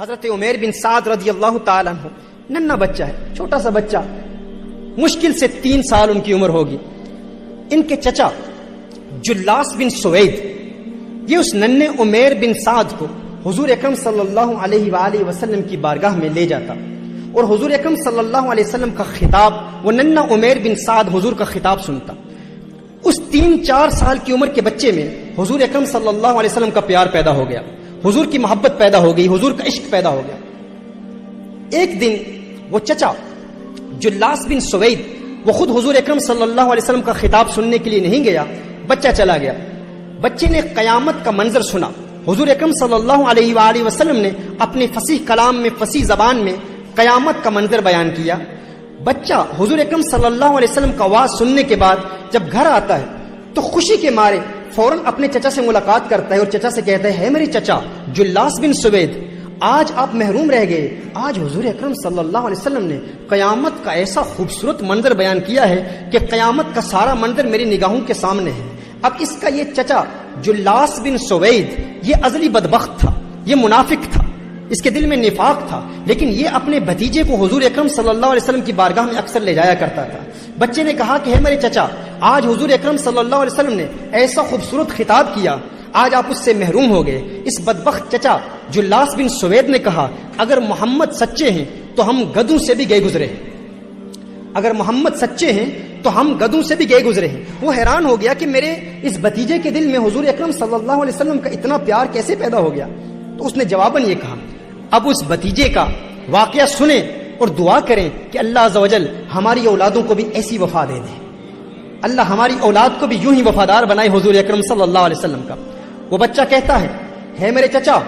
حضرت عمیر بن سعد رضی اللہ تعالیٰ عنہ ننھا بچہ ہے، چھوٹا سا بچہ، مشکل سے 3 سال ان کی عمر ہوگی۔ ان کے چچا جلاس بن سوید یہ اس ننھے عمیر بن سعد کو حضور اکرم صلی اللہ علیہ وآلہ وسلم کی بارگاہ میں لے جاتا اور حضور اکرم صلی اللہ علیہ وسلم کا خطاب، وہ ننھا عمیر بن سعد حضور کا خطاب سنتا۔ اس 3-4 سال کی عمر کے بچے میں حضور اکرم صلی اللہ علیہ وسلم کا پیار پیدا ہو گیا، حضور کی محبت پیدا ہو گئی، حضور کا عشق پیدا ہو گیا۔ ایک دن وہ چچا جلاس بن سوید وہ خود حضور اکرم صلی اللہ علیہ وسلم کا خطاب سننے کے لیے نہیں گیا، بچہ چلا گیا۔ بچے نے قیامت کا منظر سنا۔ حضور اکرم صلی اللہ علیہ وآلہ وسلم نے اپنے فصیح کلام میں، فصیح زبان میں قیامت کا منظر بیان کیا۔ بچہ حضور اکرم صلی اللہ علیہ وسلم کا آواز سننے کے بعد جب گھر آتا ہے تو خوشی کے مارے فوراً اپنے چچا سے ملاقات کرتا ہے اور چچا سے کہتا ہے میرے چچا جلاس بن سوید، آج آپ محروم رہ گئے، آج حضور اکرم صلی اللہ علیہ وسلم نے قیامت کا ایسا خوبصورت منظر بیان کیا ہے کہ قیامت کا سارا منظر میری نگاہوں کے سامنے ہے۔ اب اس کا یہ چچا جلاس بن سوید یہ ازلی بدبخت تھا، یہ منافق تھا، اس کے دل میں نفاق تھا، لیکن یہ اپنے بھتیجے کو حضور اکرم صلی اللہ علیہ وسلم کی بارگاہ میں اکثر لے جایا کرتا تھا۔ بچے نے کہا کہ ہے میرے چچا، آج حضور اکرم صلی اللہ علیہ وسلم نے ایسا خوبصورت خطاب کیا، آج آپ اس سے محروم ہو گئے۔ اس بدبخت چچا جلاس بن سوید نے کہا اگر محمد سچے ہیں تو ہم گدھوں سے بھی گئے گزرے ہیں، اگر محمد سچے ہیں تو ہم گدھوں سے بھی گئے گزرے ہیں۔ وہ حیران ہو گیا کہ میرے اس بھتیجے کے دل میں حضور اکرم صلی اللہ علیہ وسلم کا اتنا پیار کیسے پیدا ہو گیا؟ تو اس نے جواباً یہ کہا اب اس بھتیجے کا واقعہ سنیں اور دعا کریں کہ اللہ عز و جل ہماری اولادوں کو بھی ایسی وفا دے دے، اللہ ہماری اولاد کو بھی یوں ہی وفادار بنائے حضور اکرم صلی اللہ علیہ وسلم کا۔ وہ بچہ کہتا ہے میرے چچا،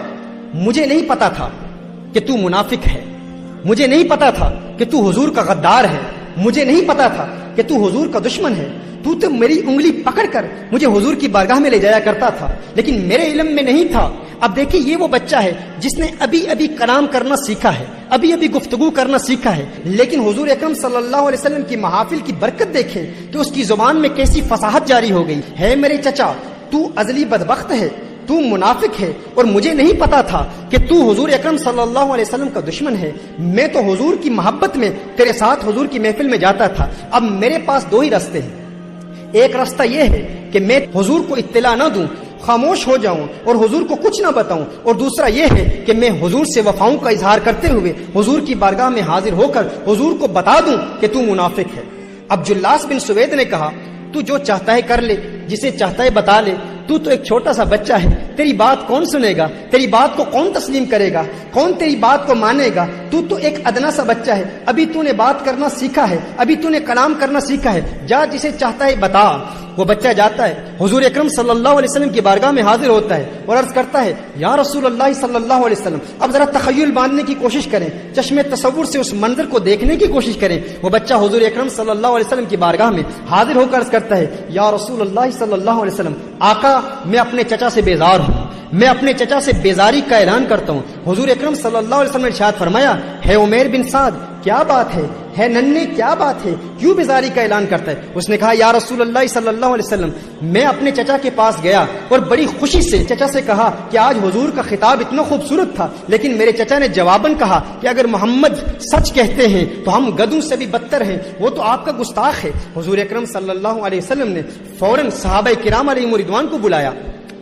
مجھے نہیں پتا تھا کہ تو منافق ہے، مجھے نہیں پتا تھا کہ تو حضور کا غدار ہے، مجھے نہیں پتا تھا کہ تو حضور کا دشمن ہے، تو میری انگلی پکڑ کر مجھے حضور کی بارگاہ میں لے جایا کرتا تھا، لیکن میرے علم میں نہیں تھا۔ اب دیکھیں یہ وہ بچہ ہے جس نے ابھی کلام کرنا سیکھا ہے، ابھی گفتگو کرنا سیکھا ہے، لیکن حضور اکرم صلی اللہ علیہ وسلم کی محافل کی برکت دیکھیں کہ اس کی زبان میں کیسی فصاحت جاری ہو گئی ہے میرے چچا، تو ازلی بدبخت ہے، تو منافق ہے، اور مجھے نہیں پتا تھا کہ تو حضور اکرم صلی اللہ علیہ وسلم کا دشمن ہے۔ میں تو حضور کی محبت میں تیرے ساتھ حضور کی محفل میں جاتا تھا۔ اب میرے پاس 2 ہی راستے ہیں، ایک راستہ یہ ہے کہ میں حضور کو اطلاع نہ دوں، خاموش ہو جاؤں اور حضور کو کچھ نہ بتاؤں، اور دوسرا یہ ہے کہ میں حضور سے وفاؤں کا اظہار کرتے ہوئے حضور کی بارگاہ میں حاضر ہو کر حضور کو بتا دوں کہ تو منافق ہے۔ اب جلاس بن سوید نے کہا تو جو چاہتا ہے کر لے، جسے چاہتا ہے بتا لے، تو ایک چھوٹا سا بچہ ہے، تیری بات کون سنے گا، تیری بات کو کون تسلیم کرے گا، کون تیری بات کو مانے گا، تو ایک ادنا سا بچہ ہے، ابھی تو نے بات کرنا سیکھا ہے، ابھی تو نے کلام کرنا سیکھا ہے، جا جسے چاہتا ہے بتا۔ وہ بچہ جاتا ہے، حضور اکرم صلی اللہ علیہ وسلم کی بارگاہ میں حاضر ہوتا ہے اور عرض کرتا ہے یا رسول اللہ صلی اللہ علیہ وسلم۔ اب ذرا تخیل باندھنے کی کوشش کریں، چشمے تصور سے اس منظر کو دیکھنے کی کوشش کریں۔ وہ بچہ حضور اکرم صلی اللہ علیہ وسلم کی بارگاہ میں حاضر ہو کر عرض کرتا ہے یا رسول اللہ صلی اللہ علیہ وسلم، آقا میں اپنے چچا سے بیزار ہوں، میں اپنے چچا سے بیزاری کا اعلان کرتا ہوں۔ حضور اکرم صلی اللہ علیہ وسلم نے ارشاد فرمایا ہے عمیر بن سعد کیا بات ہے ننھے کیا بات ہے، کیوں بیزاری کا اعلان کرتا ہے؟ اس نے کہا یا رسول اللہ صلی اللہ علیہ وسلم، میں اپنے چچا کے پاس گیا اور بڑی خوشی سے چچا سے کہا کہ آج حضور کا خطاب اتنا خوبصورت تھا، لیکن میرے چچا نے جواباً کہا کہ اگر محمد سچ کہتے ہیں تو ہم گدھوں سے بھی بدتر ہیں، وہ تو آپ کا گستاخ ہے۔ حضور اکرم صلی اللہ علیہ وسلم نے فوراً صحابہ کرام علیہم رضوان کو بلایا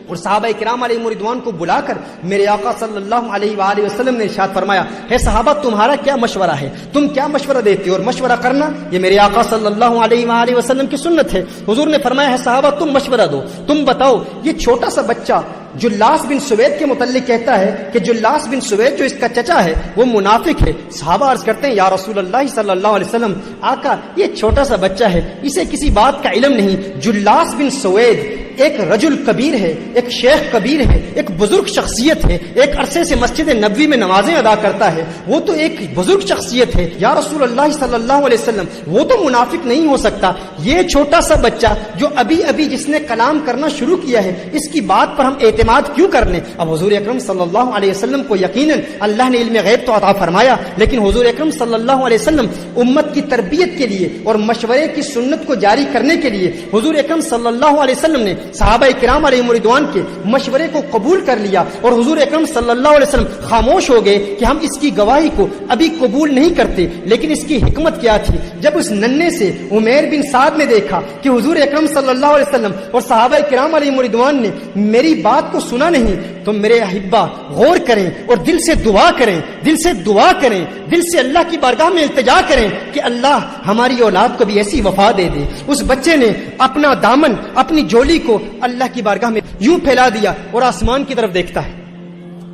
اور صحابہ کرام علیہم رضوان کو بلا کر میرے آقا صلی اللہ علیہ وآلہ وسلم نے ارشاد فرمایا ہے صحابہ تمہارا کیا مشورہ ہے، تم کیا مشورہ دیتے ہو؟ اور مشورہ کرنا یہ میرے آقا صلی اللہ علیہ وآلہ وسلم کی سنت ہے۔ حضور نے فرمایا ہے صحابہ تم مشورہ دو، تم بتاؤ۔ یہ چھوٹا سا بچہ جلاس بن سوید کے متعلق کہتا ہے کہ جلاس بن سوید جو اس کا چچا ہے وہ منافق ہے۔ صحابہ عرض کرتے ہیں یا رسول اللہ صلی اللہ علیہ وسلم، آقا یہ چھوٹا سا بچہ ہے، اسے کسی بات کا علم نہیں۔ جلاس بن سوید ایک رجل کبیر ہے، ایک شیخ کبیر ہے، ایک بزرگ شخصیت ہے، ایک عرصے سے مسجد نبوی میں نمازیں ادا کرتا ہے، وہ تو ایک بزرگ شخصیت ہے۔ یا رسول اللہ صلی اللہ علیہ وسلم وہ تو منافق نہیں ہو سکتا، یہ چھوٹا سا بچہ جو ابھی جس نے کلام کرنا شروع کیا ہے اس کی بات پر ہم اعتماد کیوں کر لیں؟ اب حضور اکرم صلی اللہ علیہ وسلم کو یقیناً اللہ نے علم غیب تو عطا فرمایا، لیکن حضور اکرم صلی اللہ علیہ وسلم امت کی تربیت کے لیے اور مشورے کی سنت کو جاری کرنے کے لیے حضور اکرم صلی اللہ علیہ وسلم نے صحابہ کرام علیہم رضوان کے مشورے کو قبول کر لیا اور حضور اکرم صلی اللہ علیہ وسلم خاموش ہو گئے کہ ہم اس کی گواہی کو ابھی قبول نہیں کرتے. لیکن اس کی حکمت کیا تھی؟ جب اس ننھے سے عمیر بن سعد نے دیکھا کہ حضور اکرم صلی اللہ علیہ وسلم اور صحابہ کرام علیہم رضوان نے میری بات کو سنا نہیں، تو میرے احبا غور کریں اور دل سے دعا کریں، دل سے دعا کریں، دل سے اللہ کی بارگاہ میں التجا کریں کہ اللہ ہماری اولاد کو بھی ایسی وفا دے دے. اس بچے نے اپنا دامن، اپنی جولی کو اللہ کی بارگاہ میں یوں پھیلا دیا اور آسمان کی طرف دیکھتا ہے.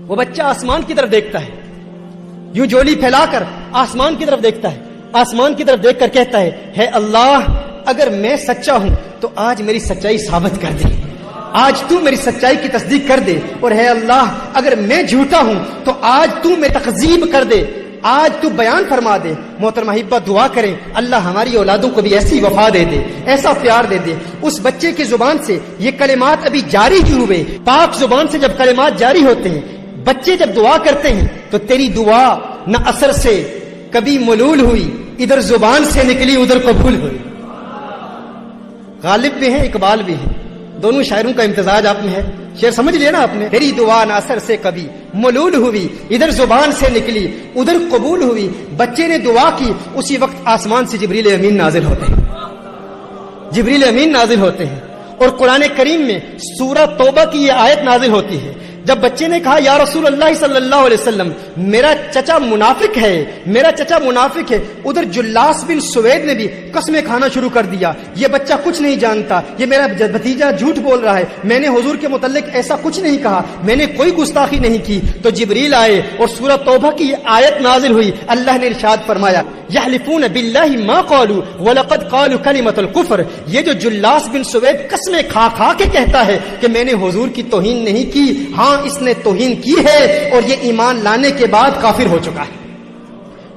وہ بچہ آسمان کی طرف دیکھتا ہے، یوں جولی پھیلا کر آسمان کی طرف دیکھتا ہے. آسمان کی طرف دیکھ کر کہتا ہے اللہ اگر میں سچا ہوں تو آج میری سچائی ثابت کر دے، آج تو میری سچائی کی تصدیق کر دے، اور ہے اللہ اگر میں جھوٹا ہوں تو آج تو میری تکذیب کر دے، آج تو بیان فرما دے. محترم احبہ دعا کریں اللہ ہماری اولادوں کو بھی ایسی وفا دے دے، ایسا پیار دے دے. اس بچے کی زبان سے یہ کلمات ابھی جاری ہی ہوئے. پاک زبان سے جب کلمات جاری ہوتے ہیں، بچے جب دعا کرتے ہیں تو تیری دعا نہ اثر سے کبھی ملول ہوئی، ادھر زبان سے نکلی ادھر قبول ہوئی. غالب بھی ہیں اقبال بھی ہیں، دونوں شاعروں کا امتزاج آپ میں ہے. شعر سمجھ لیا نا آپ نے؟ تیری دعا نہ اثر سے کبھی ملول ہوئی، ادھر زبان سے نکلی ادھر قبول ہوئی. بچے نے دعا کی، اسی وقت آسمان سے جبریل امین نازل ہوتے ہیں، جبریل امین نازل ہوتے ہیں. اور قرآن کریم میں سورہ توبہ کی یہ آیت نازل ہوتی ہے. جب بچے نے کہا یا رسول اللہ صلی اللہ علیہ وسلم میرا چچا منافق ہے، میرا چچا منافق ہے، ادھر جلاس بن سوید نے بھی قسمیں کھانا شروع کر دیا. یہ بچہ کچھ نہیں جانتا، یہ میرا بھتیجا جھوٹ بول رہا ہے، میں نے حضور کے متعلق ایسا کچھ نہیں کہا، میں نے کوئی گستاخی نہیں کی. تو جبریل آئے اور سورہ توبہ کی یہ آیت نازل ہوئی. اللہ نے ارشاد فرمایا یحلفون باللہ ما قالوا ولقد قالوا کلمۃ الکفر. یہ جو جلاس بن سوید قسمیں کھا کھا کے کہتا ہے کہ میں نے حضور کی توہین نہیں کی، ہاں اس نے توہین کی ہے اور یہ ایمان لانے کے بعد کافر ہو چکا ہے.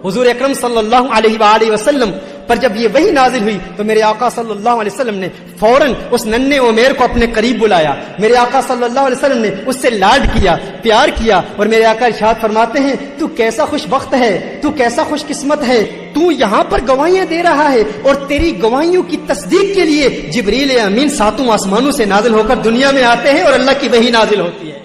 حضور اکرم صلی اللہ علیہ وآلہ وسلم پر جب یہ وحی نازل ہوئی تو میرے آقا صلی اللہ علیہ وسلم نے فوراً اس ننھے عمیر کو اپنے قریب بلایا. میرے آقا صلی اللہ علیہ وسلم نے اس سے لاڈ کیا، پیار کیا. اور میرے آقا ارشاد فرماتے ہیں تو کیسا خوش بخت ہے، تو کیسا خوش قسمت ہے، تو یہاں پر گواہیاں دے رہا ہے اور تیری گواہیوں کی تصدیق کے لیے جبریل امین ساتوں آسمانوں سے نازل ہو کر دنیا میں آتے ہیں اور اللہ کی وحی نازل ہوتی ہے.